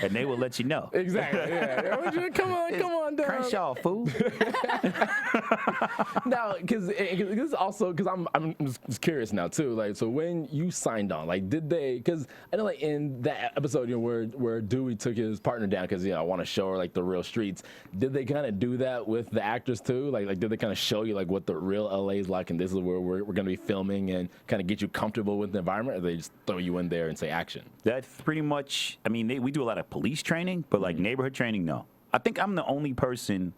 and they will let you know. Exactly. Yeah. Come on down. Crenshaw, fool. Now, because I'm just curious now too. Like, so when you signed on, like, did they? Because I know, like, in that episode, where Dewey took his partner down because I want to show her like the real streets. Did they kind of do that with the actors too? Like did they kind of show you like what the real LA is like, and this is where we're going to be filming, and kind of get you comfortable with the environment, or they just throw you in there and say action? That's pretty much. I mean, we do a lot of police training, but like neighborhood training, no. I think I'm the only person.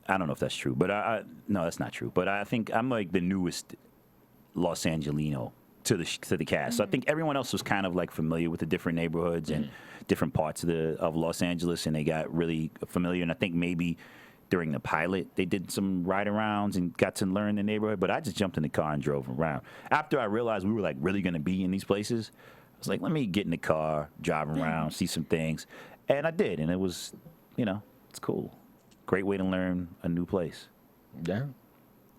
I don't know if that's true, but no, that's not true. But I think I'm like the newest Los Angelino to the cast. So I think everyone else was kind of like familiar with the different neighborhoods and different parts of Los Angeles, and they got really familiar. And I think maybe during the pilot they did some ride arounds and got to learn the neighborhood. But I just jumped in the car and drove around. After I realized we were like really going to be in these places, I was like, let me get in the car, drive around, see some things, and I did, and it was, it's cool. Great way to learn a new place. Yeah,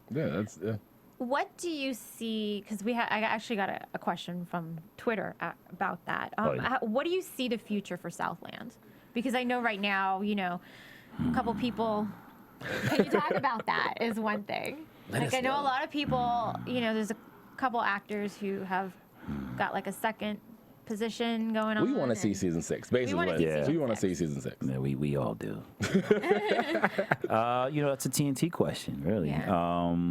that's. What do you see? Because I actually got a question from Twitter about that. What do you see the future for Southland? Because I know right now, a couple people. Can you talk about that? Is one thing. Like I know a lot of people. There's a couple actors who have got like a second position going on. We want to see season 6. Basically, we want to see season 6. Yeah, we all do. It's a TNT question, really. Yeah.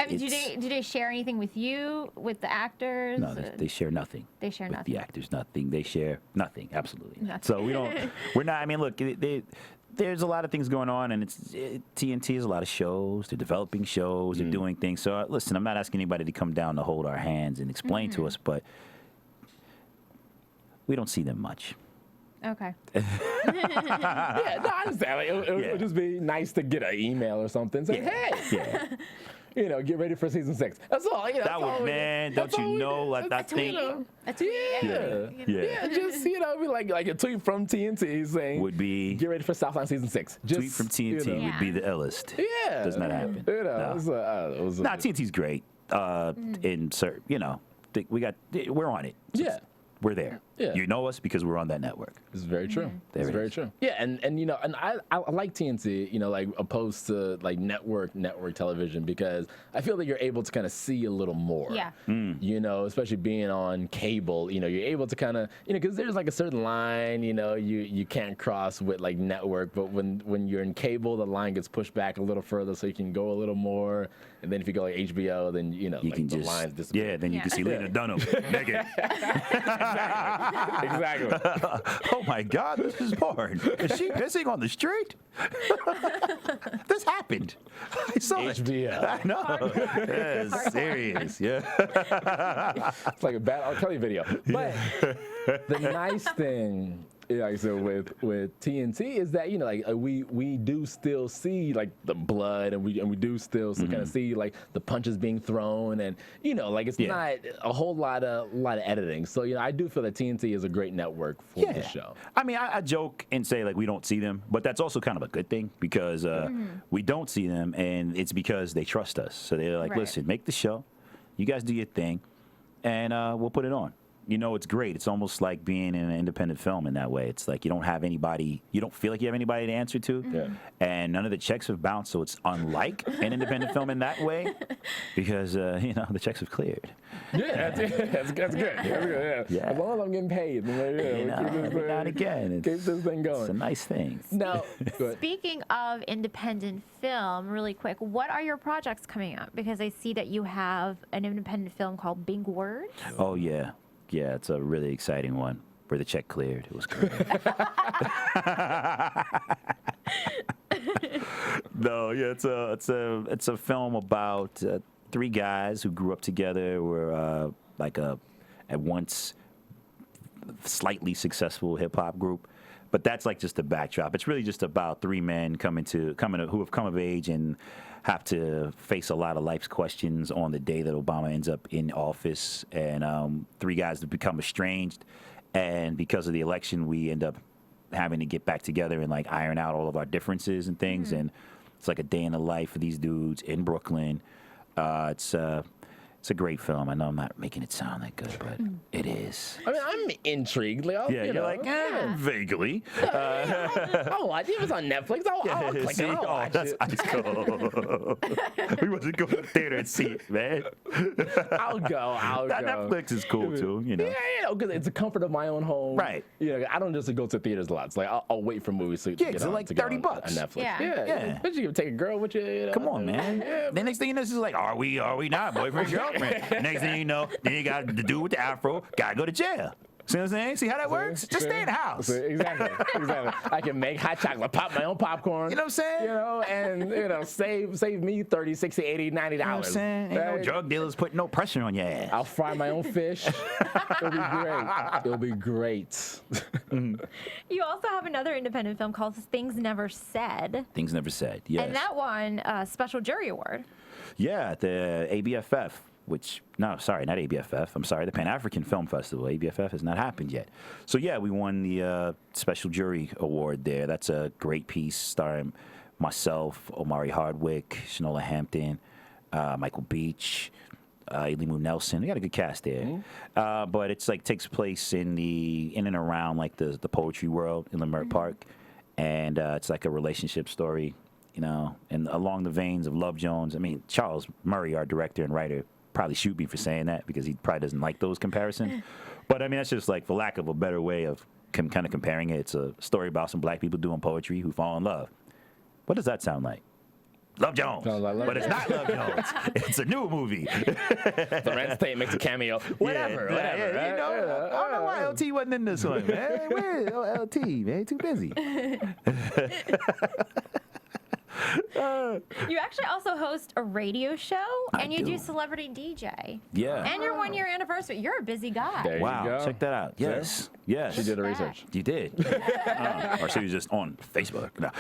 Do they share anything with you, with the actors? No, they share nothing. They share with nothing. The actors, nothing. They share nothing, absolutely. Nothing. So we're not, I mean, look, there's a lot of things going on, and TNT is a lot of shows. They're developing shows. They're doing things. So listen, I'm not asking anybody to come down to hold our hands and explain to us, but we don't see them much. Okay. Yeah, no, I understand. Like, it would just be nice to get an email or something. Say, hey. Get ready for season 6. That's all. That would, man. Don't you know? Like that thing. A tweet. Yeah. Just be like a tweet from TNT saying would be get ready for Southland season 6. Just, tweet from TNT would be the illest. Yeah, does not happen. TNT's great. We're on it. Yeah. We're there. Yeah. You know us because we're on that network. It's very true. It's very true. Yeah, and I like TNT, like opposed to like network television, because I feel that you're able to kind of see a little more. Yeah. Especially being on cable, you're able to kind of, because there's like a certain line, you can't cross with like network, but when you're in cable, the line gets pushed back a little further, so you can go a little more. And then if you go like HBO, then you like can the just, lines disappear. Yeah, then you can see Lena Dunham naked. Exactly. Oh my God, this is porn. Is she pissing on the street? This happened. I saw HBO. I know. Yeah, serious. Yeah. It's like a bad R. Kelly video. But the nice thing, so with TNT is that we do still see like the blood, and we do still kind of see like the punches being thrown, and it's not a whole lot of editing. So I do feel that TNT is a great network for the show. I mean, I joke and say like we don't see them, but that's also kind of a good thing, because we don't see them, and it's because they trust us. So they're like, listen, make the show, you guys do your thing, and we'll put it on. It's great. It's almost like being in an independent film in that way. It's like you don't feel like you have anybody to answer to, and none of the checks have bounced, so it's unlike an independent film in that way, because the checks have cleared. Yeah, that's good. Yeah. As long as I'm getting paid, every now and again, keep this thing going. It's a nice thing. Now, speaking of independent film, really quick, what are your projects coming up? Because I see that you have an independent film called Big Word. Oh yeah. Yeah, it's a really exciting one where the check cleared. It was great. No, yeah, it's a film about 3 guys who grew up together, were at once slightly successful hip hop group. But that's like just the backdrop. It's really just about three men who have come of age and have to face a lot of life's questions on the day that Obama ends up in office. And three guys that become estranged. And because of the election, we end up having to get back together and like iron out all of our differences and things. And it's like a day in the life of these dudes in Brooklyn. It's a great film. I know I'm not making it sound that good, but it is. I mean, I'm intrigued. Like, Yeah, you're like, vaguely. I'll watch it. It was on Netflix. I'll click See? it. I'll watch That's it. ice cold. We wasn't go to the theater and see it, man. I'll go. Netflix is cool too, you know. Yeah, because it's the comfort of my own home. Right. You know, I don't just go to theaters a lot. It's like I'll wait for movies to get it's on, like to get $30 on Netflix. Yeah. But you can take a girl with you. You know, Come on, man. Yeah, The next thing you know, it's just like, are we not boyfriend, girlfriend? Next thing you know, then you got the dude with the afro, gotta go to jail. See what I'm saying? See how that works? Just stay in the house. Exactly. I can make hot chocolate, pop my own popcorn. You know what I'm saying? You know, and save me $30, $60, $80, $90. You know what I'm saying? Ain't no drug dealers putting no pressure on your ass. I'll fry my own fish. It'll be great. It'll be great. You also have another independent film called Things Never Said. Things Never Said, yes. And that won a special jury award. Yeah, the ABFF, not ABFF, I'm sorry, the Pan-African Film Festival. ABFF has not happened yet. So yeah, we won the special jury award there. That's a great piece starring myself, Omari Hardwick, Shanola Hampton, Michael Beach, Elimu Nelson. We got a good cast there. But it's like takes place in and around like the poetry world in Leimert Park. And it's like a relationship story, you know, and along the veins of Love Jones. I mean, Charles Murray, our director and writer, probably shoot me for saying that because he probably doesn't like those comparisons. But I mean, that's just like, for lack of a better way of kind of comparing it, it's a story about some black people doing poetry who fall in love. What does that sound like? Love Jones. But it's not Love Jones. It's a new movie. Lorenz Tate makes a cameo. Whatever. Yeah, you know, I don't know why LT wasn't in this one, man. Where is LT, man? Too busy. You actually also host a radio show, and you do do. Celebrity DJ. Yeah. And your 1 year anniversrsary. You're a busy guy. There you Wow, go. check that out. Yes. Yes. She did the research. You did. Or she was just on Facebook. No.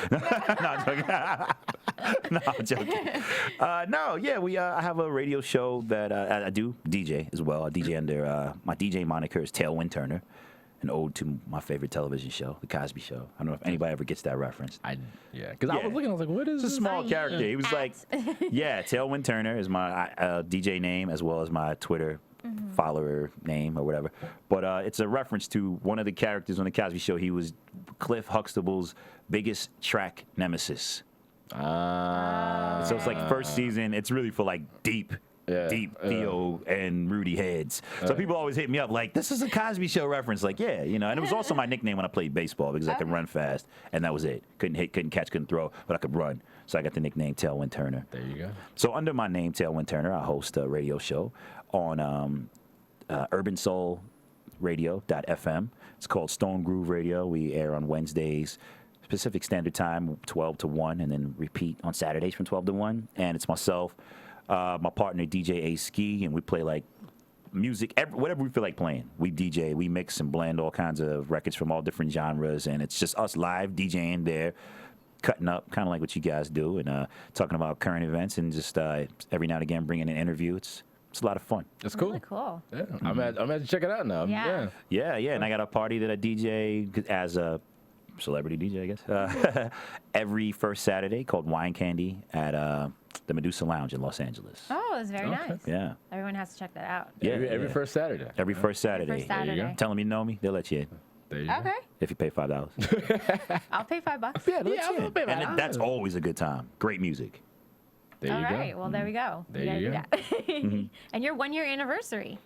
No, I'm joking. I have a radio show that I do DJ as well. I DJ under, my DJ moniker is Tailwind Turner, an ode to my favorite television show, The Cosby Show. I don't know if anybody ever gets that reference. Because I was looking, I was like, what is It's a this? small character. He was like, Tailwind Turner is my DJ name as well as my Twitter follower name or whatever. But it's a reference to one of the characters on The Cosby Show. He was Cliff Huxtable's biggest track nemesis. So it's like first season, it's really for like deep Theo and Rudy heads. So people always hit me up like, this is a Cosby Show reference. Like, yeah, you know, and it was also my nickname when I played baseball because I could run fast, and that was it. Couldn't hit, couldn't catch, couldn't throw, but I could run. So I got the nickname Tailwind Turner. There you go. So under my name, Tailwind Turner, I host a radio show on Urban Soul Radio.fm. It's called Stone Groove Radio. We air on Wednesdays, Pacific Standard Time, 12 to 1, and then repeat on Saturdays from 12 to 1. And it's myself, my partner, DJ A Ski, and we play like music, whatever we feel like playing. We DJ, we mix and blend all kinds of records from all different genres, and it's just us live DJing there, cutting up, kind of like what you guys do, and talking about current events, and just every now and again bringing an interview. It's a lot of fun. It's cool. Really cool. Yeah, I'm gonna check it out now. Yeah. Yeah, and I got a party that I DJ as a celebrity DJ, I guess, every first Saturday called Wine Candy at the Medusa Lounge in Los Angeles. Oh, it's very nice. Yeah. Everyone has to check that out. Yeah, Every first Saturday. Every first Saturday. First Saturday. Tell them you know me, they'll let you in. There you go. Okay. If you pay $5. I'll pay $5. Yeah, they'll let Yeah, you I'll in. pay And $5. that's always a good time. Great music. There All you right. go. Well, there we go. There We gotta you do go. that. And your 1 year anniversary.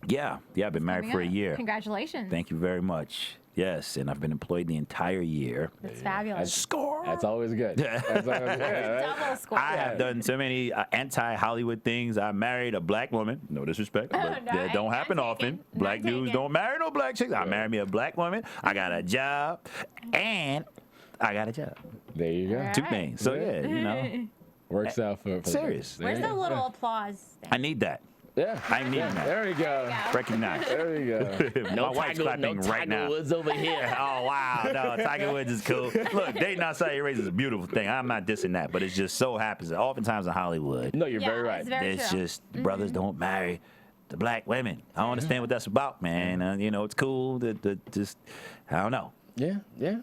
Yeah, I've been married for a year. Congratulations. Thank you very much. Yes, and I've been employed the entire year. That's fabulous. Score. That's always good. That's always good, right? Double score. I have done so many anti-Hollywood things. I married a black woman. No disrespect, but No, that don't I'm happen taken. often. Not Black dudes taken. don't marry no black chicks. I married me a black woman. I got a job, and I got a job. There you go. All Two right. things. So yeah, you know, Works out for Serious. There Where's you the go. little applause? I need that. Yeah. I ain't needing that. There we go. Recognize. There we go. My wife's clapping right now. Woods over here. Oh, wow. No, Tiger Woods is cool. Look, dating outside your race is a beautiful thing. I'm not dissing that, but it just so happens that oftentimes in Hollywood, No, you're very right. It's very it's true. just brothers don't marry the black women. I don't understand what that's about, man. You know, it's cool to just, I don't know. Yeah.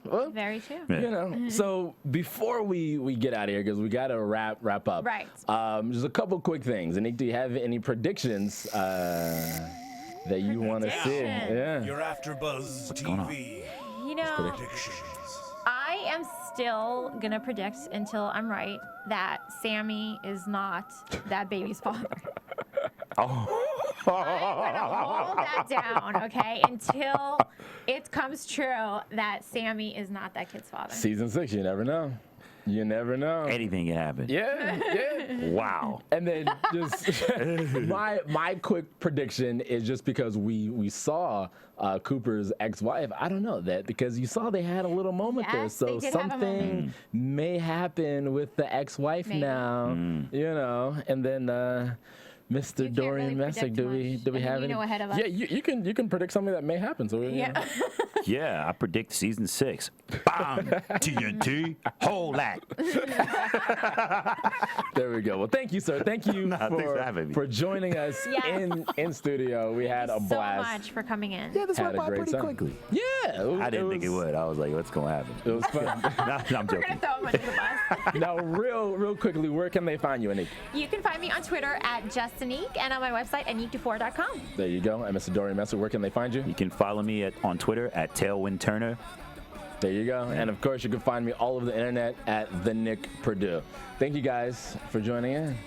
Well, Very true. Yeah. you know. So before we get out of here, because we got to wrap up. Right. Just a couple quick things. Anik, do you have any predictions that you want to see? Yeah. Your AfterBuzz going on? TV You know, predictions. I am still gonna predict until I'm right that Sammy is not that baby's father. Oh. I'm gonna hold that down, okay, until it comes true that Sammy is not that kid's father. Season 6, you never know. You never know. Anything can happen. Yeah. Wow. And then just my quick prediction is just because we saw Cooper's ex-wife. I don't know that because you saw they had a little moment there. Yes, So they did have a something moment. may happen with the ex-wife Maybe. now, you know. And then Mr. can't Dorian really Missick, predict do we much. I have mean, any? you know ahead of us. Yeah, you can predict something that may happen. So you know. Yeah, I predict season 6. Bam! TNT, hold that. There we go. Well, thank you, sir. Thank you Thanks for having me. for joining us Yes. in studio. We had a so blast. much for coming in. Yeah, this Had went a by great pretty time. quickly. Yeah, I didn't think it would. I was like, what's going to happen? It was fun. No, I'm We're joking. gonna throw him under the bus. Now, real quickly, where can they find you, Anik? You can find me on Twitter at JustAnik and on my website, AnikDufour.com. There you go. And Mr. Dorian Missick, where can they find you? You can follow me on Twitter at Tailwind Turner. There you go. And of course, you can find me all over the internet at the Nick Perdue. Thank you guys for joining in.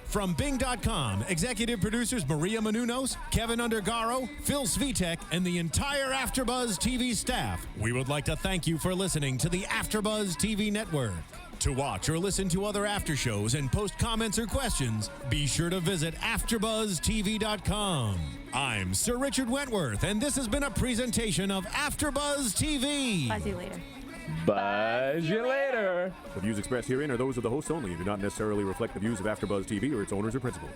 From Bing.com, executive producers Maria Menounos, Kevin Undergaro, Phil Svitek, and the entire AfterBuzz TV staff, we would like to thank you for listening to the AfterBuzz TV network. To watch or listen to other after shows and post comments or questions, be sure to visit AfterBuzzTV.com. I'm Sir Richard Wentworth, and this has been a presentation of AfterBuzz TV. Buzz you later. Buzz you later. The views expressed herein are those of the hosts only and do not necessarily reflect the views of AfterBuzz TV or its owners or principals.